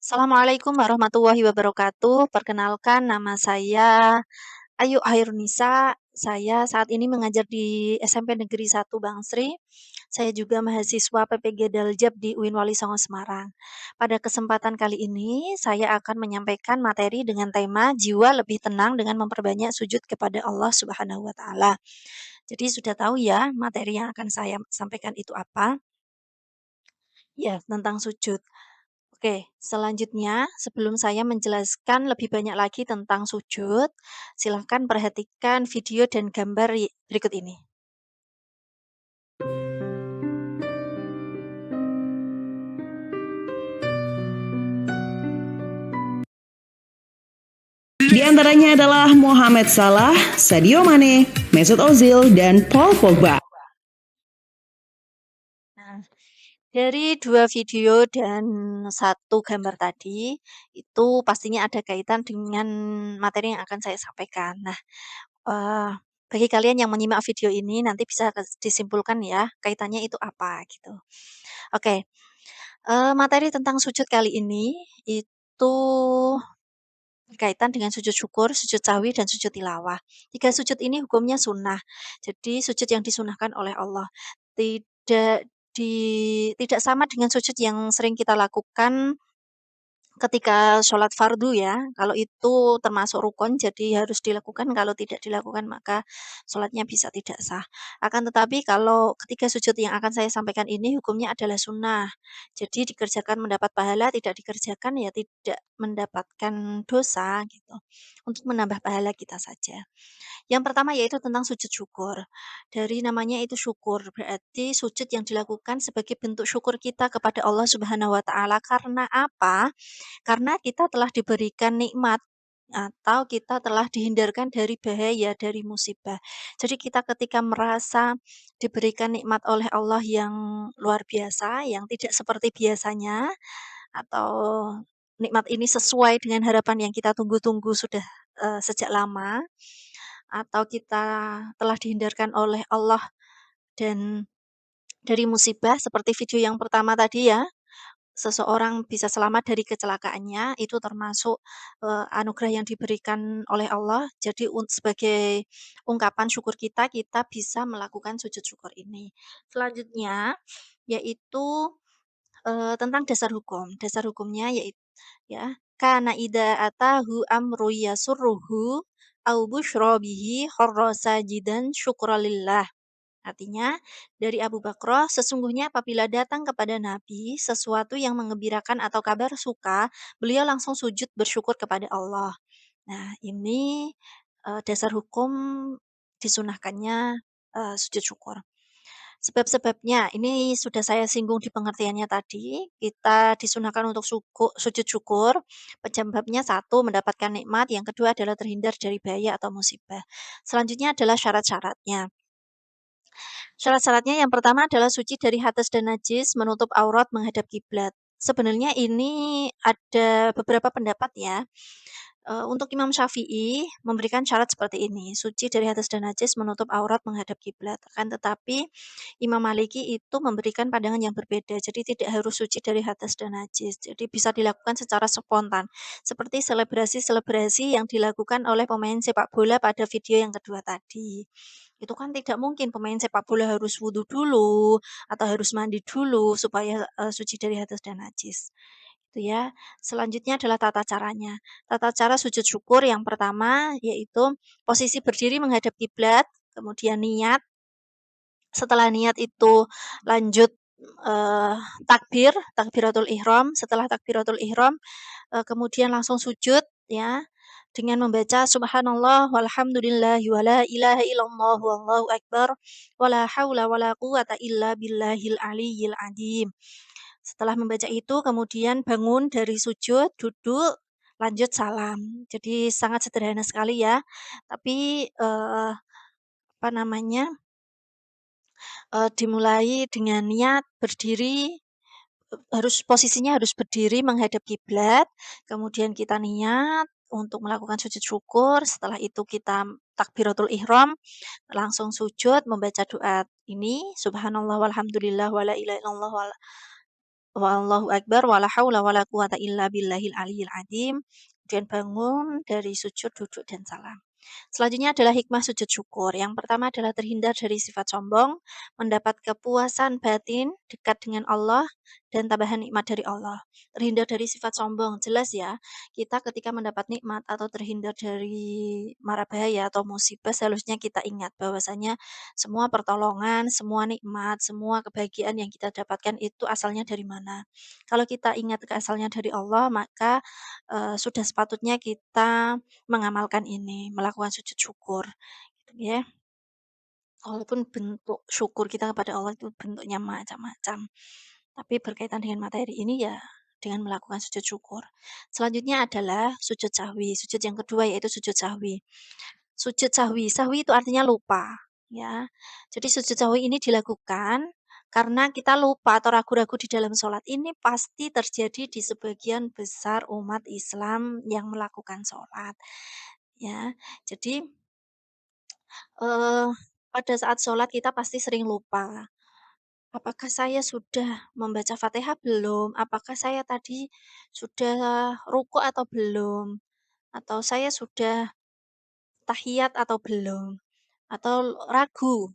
Assalamualaikum warahmatullahi wabarakatuh. Perkenalkan nama saya Ayu Hairunisa. Saya saat ini mengajar di SMP Negeri 1 Bangsri. Saya juga mahasiswa PPG Daljab di UIN Wali Songo Semarang. Pada kesempatan kali ini, saya akan menyampaikan materi dengan tema jiwa lebih tenang dengan memperbanyak sujud kepada Allah Subhanahu wa taala. Jadi sudah tahu ya materi yang akan saya sampaikan itu apa? Ya, tentang sujud. Oke, selanjutnya sebelum saya menjelaskan lebih banyak lagi tentang sujud, silahkan perhatikan video dan gambar berikut ini. Di antaranya adalah Mohamed Salah, Sadio Mane, Mesut Ozil, dan Paul Pogba. Nah, dari dua video dan satu gambar tadi, itu pastinya ada kaitan dengan materi yang akan saya sampaikan. Nah, eh, bagi kalian yang menyimak video ini nanti bisa disimpulkan ya kaitannya itu apa gitu. Oke, materi tentang sujud kali ini itu berkaitan dengan sujud syukur, sujud sahwi, dan sujud tilawah. Tiga sujud ini hukumnya sunnah. Jadi sujud yang disunahkan oleh Allah. Tidak di tidak sama dengan sujud yang sering kita lakukan ketika sholat fardu ya, kalau itu termasuk rukun jadi harus dilakukan, kalau tidak dilakukan maka sholatnya bisa tidak sah. Akan tetapi kalau ketika sujud yang akan saya sampaikan ini hukumnya adalah sunnah. Jadi dikerjakan mendapat pahala, tidak dikerjakan ya tidak mendapatkan dosa gitu. Untuk menambah pahala kita saja. Yang pertama yaitu tentang sujud syukur. Dari namanya itu syukur, berarti sujud yang dilakukan sebagai bentuk syukur kita kepada Allah Subhanahu wa taala. Karena apa? Karena kita telah diberikan nikmat atau kita telah dihindarkan dari bahaya, dari musibah. Jadi kita ketika merasa diberikan nikmat oleh Allah yang luar biasa, yang tidak seperti biasanya, atau nikmat ini sesuai dengan harapan yang kita tunggu-tunggu sudah sejak lama, atau kita telah dihindarkan oleh Allah dan dari musibah seperti video yang pertama tadi ya, seseorang bisa selamat dari kecelakaannya, itu termasuk, anugerah yang diberikan oleh Allah. Jadi sebagai ungkapan syukur kita, kita bisa melakukan sujud syukur ini. Selanjutnya, yaitu, tentang dasar hukum. Dasar hukumnya yaitu ya, kana idza atahu amru yasurruhu au busyra bihi kharra sajidan syukralillah. Artinya, dari Abu Bakrah, sesungguhnya apabila datang kepada Nabi sesuatu yang mengembirakan atau kabar suka, beliau langsung sujud bersyukur kepada Allah. Nah, ini dasar hukum disunahkannya sujud syukur. Sebab-sebabnya, ini sudah saya singgung di pengertiannya tadi, kita disunahkan untuk sujud syukur, penyebabnya satu, mendapatkan nikmat, yang kedua adalah terhindar dari bahaya atau musibah. Selanjutnya adalah syarat-syaratnya. Syarat-syaratnya yang pertama adalah suci dari hadas dan najis, menutup aurat, menghadap kiblat. Sebenarnya ini ada beberapa pendapat ya. Untuk Imam Syafi'i memberikan syarat seperti ini, suci dari hadas dan najis, menutup aurat, menghadap kiblat. Akan tetapi Imam Maliki itu memberikan pandangan yang berbeda. Jadi tidak harus suci dari hadas dan najis. Jadi bisa dilakukan secara spontan. Seperti selebrasi-selebrasi yang dilakukan oleh pemain sepak bola pada video yang kedua tadi. Itu kan tidak mungkin pemain sepak bola harus wudhu dulu atau harus mandi dulu supaya suci dari hadas dan najis. Itu ya. Selanjutnya adalah tata caranya. Tata cara sujud syukur yang pertama yaitu posisi berdiri menghadap kiblat, kemudian niat. Setelah niat itu lanjut eh, takbiratul ihram. Setelah takbiratul ihram kemudian langsung sujud ya dengan membaca subhanallah walhamdulillah wala ilaha illallah wallahu akbar wala haula wala quwata illa billahil aliyyil azim. Setelah membaca itu kemudian bangun dari sujud, duduk, lanjut salam. Jadi sangat sederhana sekali ya. Tapi apa namanya? Dimulai dengan niat berdiri harus posisinya harus berdiri menghadap kiblat, kemudian kita niat untuk melakukan sujud syukur, setelah itu kita takbiratul ihram, langsung sujud membaca doa ini, subhanallah walhamdulillah wala ilaha illallah wallahu akbar, wala haula wala quwata illa billahil aliyil azim. Kemudian bangun dari sujud, duduk dan salam. Selanjutnya adalah hikmah sujud syukur. Yang pertama adalah terhindar dari sifat sombong, mendapat kepuasan batin, dekat dengan Allah, dan tambahan nikmat dari Allah. Terhindar dari sifat sombong, jelas ya. Kita ketika mendapat nikmat atau terhindar dari mara bahaya atau musibah, seharusnya kita ingat bahwasanya semua pertolongan, semua nikmat, semua kebahagiaan yang kita dapatkan itu asalnya dari mana. Kalau kita ingat ke asalnya dari Allah, maka sudah sepatutnya kita mengamalkan ini, melakukan sujud syukur, gitu ya. Walaupun bentuk syukur kita kepada Allah itu bentuknya macam-macam, tapi berkaitan dengan materi ini ya dengan melakukan sujud syukur. Selanjutnya adalah sujud sahwi, sujud yang kedua yaitu sujud sahwi. Sujud sahwi, sahwi itu artinya lupa, ya. Jadi sujud sahwi ini dilakukan karena kita lupa atau ragu-ragu di dalam sholat. Ini pasti terjadi di sebagian besar umat Islam yang melakukan sholat, ya. Jadi Eee, pada saat sholat kita pasti sering lupa, apakah saya sudah membaca Fatihah belum? Apakah saya tadi sudah ruku atau belum? Atau saya sudah tahiyat atau belum? Atau ragu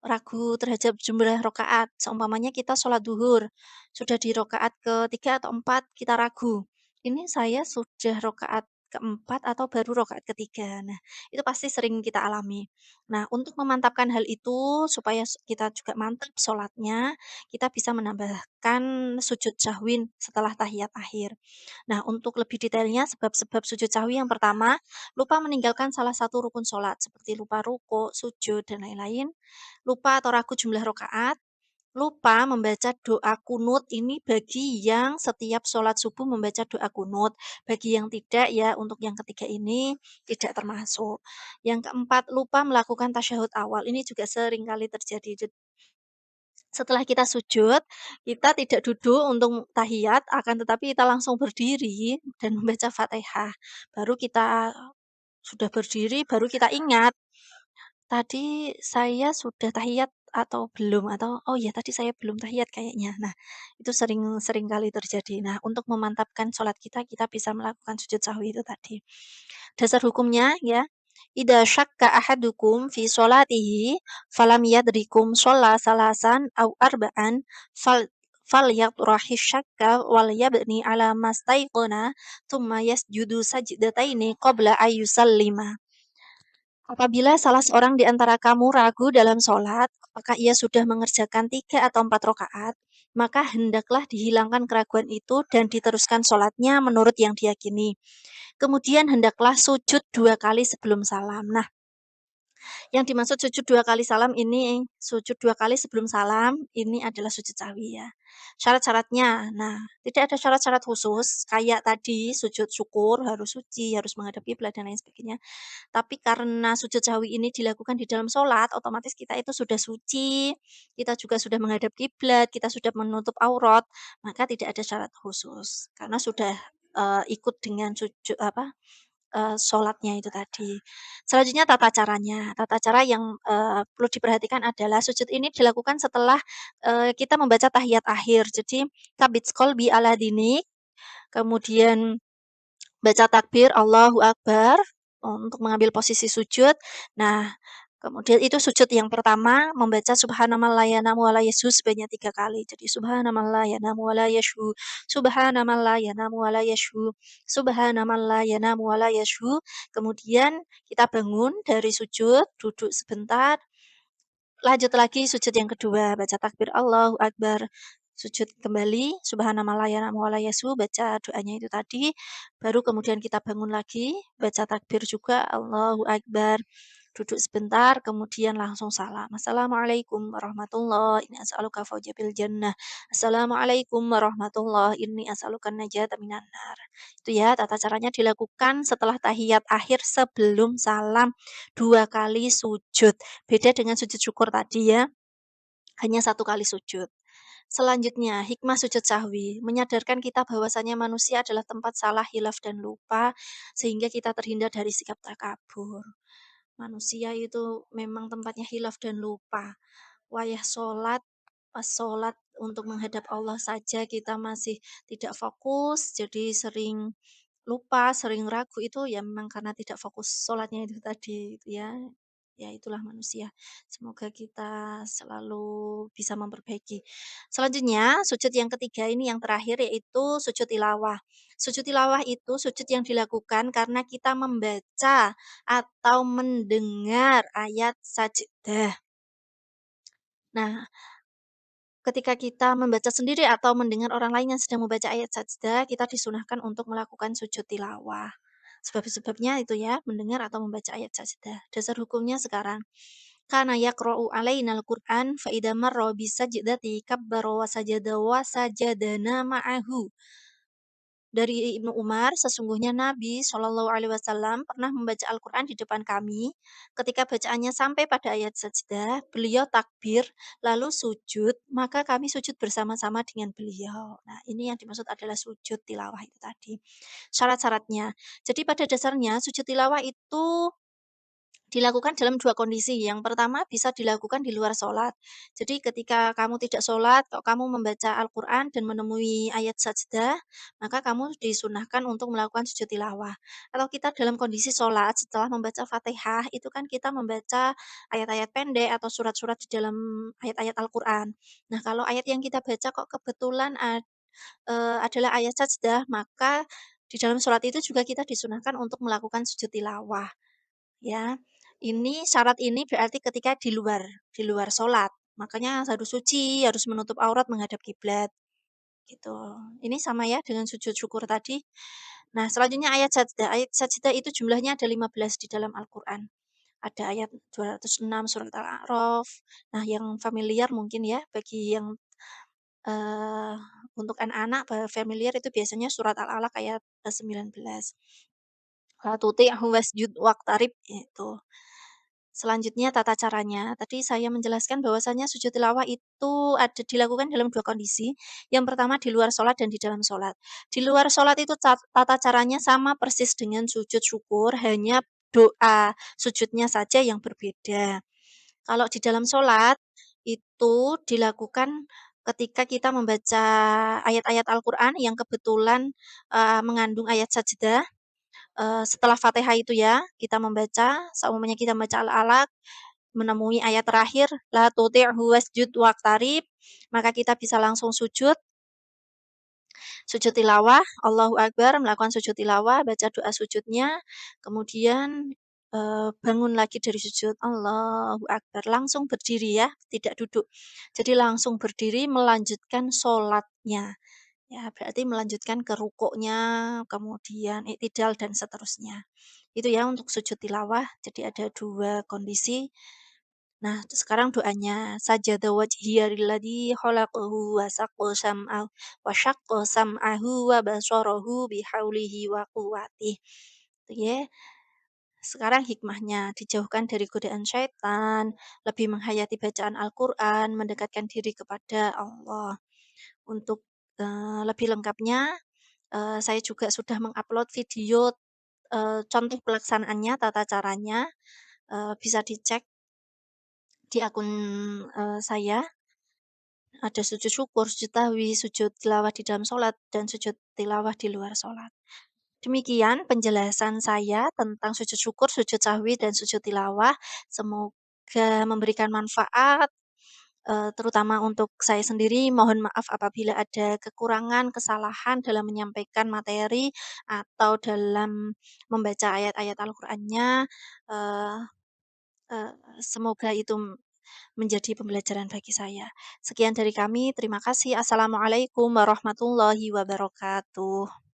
ragu terhadap jumlah rakaat. Seumpamanya kita sholat duhur, sudah di rakaat ketiga atau empat kita ragu, ini saya sudah rakaat keempat atau baru rakaat ketiga. Nah, itu pasti sering kita alami. Nah, untuk memantapkan hal itu supaya kita juga mantap sholatnya, kita bisa menambahkan sujud sahwin setelah tahiyat akhir. Nah, untuk lebih detailnya sebab-sebab sujud sahwi yang pertama, lupa meninggalkan salah satu rukun sholat seperti lupa ruko, sujud, dan lain-lain, lupa atau ragu jumlah rokaat, lupa membaca doa kunut ini bagi yang setiap sholat subuh membaca doa kunut. Bagi yang tidak ya untuk yang ketiga ini tidak termasuk. Yang keempat, lupa melakukan tasyahud awal. Ini juga sering kali terjadi. Setelah kita sujud, kita tidak duduk untuk tahiyat, akan tetapi kita langsung berdiri dan membaca Fatihah. Baru kita sudah berdiri, baru kita ingat, tadi saya sudah tahiyat atau belum? Atau, oh ya tadi saya belum tahiyat kayaknya. Nah, itu sering sering kali terjadi. Nah, untuk memantapkan sholat kita, kita bisa melakukan sujud sahwi itu tadi. Dasar hukumnya ya, idza syakka ahadukum fi sholatihi falam yadrikum sholla salasan au arba'an falyatrahi syakka wal yabni ala mastaiqona thumma yasjudu sajdataini qabla ayyusallima. Apabila salah seorang di antara kamu ragu dalam sholat, apakah ia sudah mengerjakan 3 atau 4 rokaat, maka hendaklah dihilangkan keraguan itu dan diteruskan sholatnya menurut yang diyakini. Kemudian hendaklah sujud 2 kali sebelum salam. Nah, yang dimaksud sujud 2 kali salam ini, sujud 2 kali sebelum salam, ini adalah sujud sahwi ya. Syarat-syaratnya, nah tidak ada syarat-syarat khusus, kayak tadi sujud syukur harus suci, harus menghadap kiblat dan lain sebagainya. Tapi karena sujud sahwi ini dilakukan di dalam sholat, otomatis kita itu sudah suci, kita juga sudah menghadap kiblat, kita sudah menutup aurat, maka tidak ada syarat khusus. Karena sudah, ikut dengan sujud apa, sholatnya itu tadi. Selanjutnya tata caranya. Tata cara yang, perlu diperhatikan adalah sujud ini dilakukan setelah, kita membaca tahiyat akhir. Jadi, kabits qalbi ala dinik, kemudian baca takbir Allahu Akbar untuk mengambil posisi sujud. Nah, kemudian itu sujud yang pertama membaca subhanamal la yanamu wa la yashu sebanyak 3 kali. Jadi subhanamal la yanamu wa la yashu, subhanamal la yanamu wa la yashu, subhanamal la yanamu wa la yashu. Kemudian kita bangun dari sujud, duduk sebentar, lanjut lagi sujud yang kedua, baca takbir Allahu Akbar, sujud kembali, subhanallah ya wa la yasu, baca doanya itu tadi, baru kemudian kita bangun lagi, baca takbir juga Allahu Akbar, duduk sebentar, kemudian langsung salam. Assalamualaikum warahmatullahi ini as'aluka faujabil jannah. Assalamualaikum warahmatullahi ini as'aluka najata minan nar. Itu ya, tata caranya dilakukan setelah tahiyat akhir sebelum salam 2 kali sujud. Beda dengan sujud syukur tadi ya, hanya 1 kali sujud. Selanjutnya, hikmah sujud sahwi, menyadarkan kita bahwasanya manusia adalah tempat salah, hilaf, dan lupa, sehingga kita terhindar dari sikap takabur. Manusia itu memang tempatnya hilaf dan lupa. Wayah sholat pas sholat untuk menghadap Allah saja kita masih tidak fokus, jadi sering lupa, sering ragu itu ya memang karena tidak fokus sholatnya itu tadi itu ya. Ya itulah manusia. Semoga kita selalu bisa memperbaiki. Selanjutnya, sujud yang ketiga ini yang terakhir yaitu sujud tilawah. Sujud tilawah itu sujud yang dilakukan karena kita membaca atau mendengar ayat sajdah. Nah, ketika kita membaca sendiri atau mendengar orang lain yang sedang membaca ayat sajdah, kita disunahkan untuk melakukan sujud tilawah. Sebab-sebabnya itu ya, mendengar atau membaca ayat sajdah. Dasar hukumnya sekarang. Kana yaqra'u alainal Qur'an fa idza marra bisajdati kabbara wa sajada wa sajadana ma'ahu. Dari Ibnu Umar, sesungguhnya Nabi Shallallahu Alaihi Wasallam pernah membaca Al-Quran di depan kami. Ketika bacaannya sampai pada ayat sajdah, beliau takbir, lalu sujud, maka kami sujud bersama-sama dengan beliau. Nah, ini yang dimaksud adalah sujud tilawah itu tadi. Syarat-syaratnya. Jadi pada dasarnya sujud tilawah itu dilakukan dalam 2 kondisi. Yang pertama bisa dilakukan di luar sholat. Jadi ketika kamu tidak sholat, kalau kamu membaca Al-Quran dan menemui ayat sajdah, maka kamu disunahkan untuk melakukan sujud tilawah. Kalau kita dalam kondisi sholat, setelah membaca Fatihah, itu kan kita membaca ayat-ayat pendek atau surat-surat di dalam ayat-ayat Al-Quran. Nah, kalau ayat yang kita baca kok kebetulan adalah ayat sajdah, maka di dalam sholat itu juga kita disunahkan untuk melakukan sujud tilawah. Ya, ini syarat ini berarti ketika di luar sholat. Makanya harus suci, harus menutup aurat menghadap kiblat, gitu. Ini sama ya dengan sujud syukur tadi. Nah, selanjutnya ayat sajdah. Ayat sajdah itu jumlahnya ada 15 di dalam Al-Qur'an. Ada ayat 206 surat Al-A'raf. Nah, yang familiar mungkin ya bagi yang eee, untuk anak-anak familiar itu biasanya surat Al-Alaq ayat 19. La tuti'hu wasjud waqtarib, itu. Selanjutnya tata caranya. Tadi saya menjelaskan bahwasanya sujud tilawah itu ada dilakukan dalam 2 kondisi. Yang pertama di luar sholat dan di dalam sholat. Di luar sholat itu tata caranya sama persis dengan sujud syukur, hanya doa sujudnya saja yang berbeda. Kalau di dalam sholat, itu dilakukan ketika kita membaca ayat-ayat Al-Qur'an yang kebetulan, mengandung ayat sajdah. Setelah Fatihah itu ya, kita membaca, seumpamanya kita membaca Al-Alaq, menemui ayat terakhir, "La tuti'hu wasjud waqtarib", maka kita bisa langsung sujud, sujud tilawah, Allahu Akbar, melakukan sujud tilawah, baca doa sujudnya, kemudian, bangun lagi dari sujud, Allahu Akbar, langsung berdiri ya, tidak duduk. Jadi langsung berdiri melanjutkan sholatnya. Ya, berarti melanjutkan ke rukuknya, kemudian i'tidal dan seterusnya. Itu ya untuk sujud tilawah, jadi ada 2 kondisi. Nah, sekarang doanya, sajada wajhiya lilladzi khalaqahu wa saqqa sam'ahu wa syaqqa sam'ahu wa basarahu bihaulihi wa quwwatihi. Itu ya. Sekarang hikmahnya, dijauhkan dari godaan syaitan, lebih menghayati bacaan Al-Qur'an, mendekatkan diri kepada Allah. Untuk, lebih lengkapnya, saya juga sudah mengupload video, contoh pelaksanaannya, tata caranya, bisa dicek di akun, saya. Ada sujud syukur, sujud tahwi, sujud tilawah di dalam sholat, dan sujud tilawah di luar sholat. Demikian penjelasan saya tentang sujud syukur, sujud sahwi, dan sujud tilawah. Semoga memberikan manfaat, terutama untuk saya sendiri. Mohon maaf apabila ada kekurangan, kesalahan dalam menyampaikan materi atau dalam membaca ayat-ayat Al-Qur'annya. Eee eee, Semoga itu menjadi pembelajaran bagi saya. Sekian dari kami, terima kasih. Assalamualaikum warahmatullahi wabarakatuh.